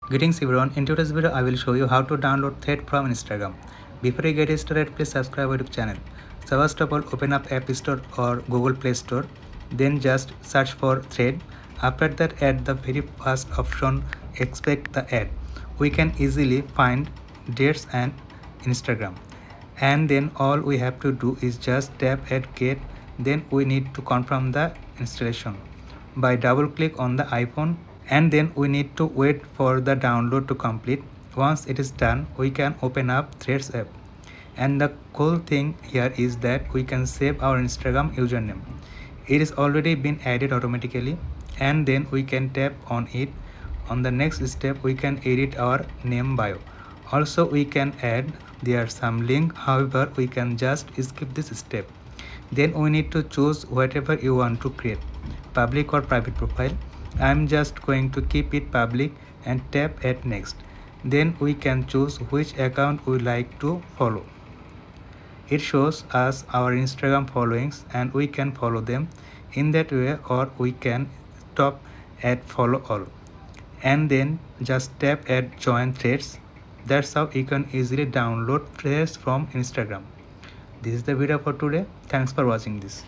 Greetings everyone, in today's video I will show you how to download thread from Instagram. Before you get started, please subscribe our YouTube channel. So first of all, open up App Store or Google Play Store, then just search for thread. After that, at the very first option, expect the ad. We can easily find dates and Instagram. And then all we have to do is just tap at get, then we need to confirm the installation by double click on the iPhone, and then we need to wait for the download to complete. Once it is done, we can open up Threads app, and the cool thing here is that we can save our Instagram username. It is already been added automatically, and then we can tap on it. On the next step, we can edit our name bio. Also we can add there some link, however we can just skip this step. Then we need to choose whatever you want to create, public or private profile. I am just going to keep it public and tap at next. Then we can choose which account we like to follow. It shows us our Instagram followings and we can follow them in that way, or we can stop at follow all and then just tap at join threads. That's how you can easily download threads from Instagram. This is the video for today. Thanks for watching this.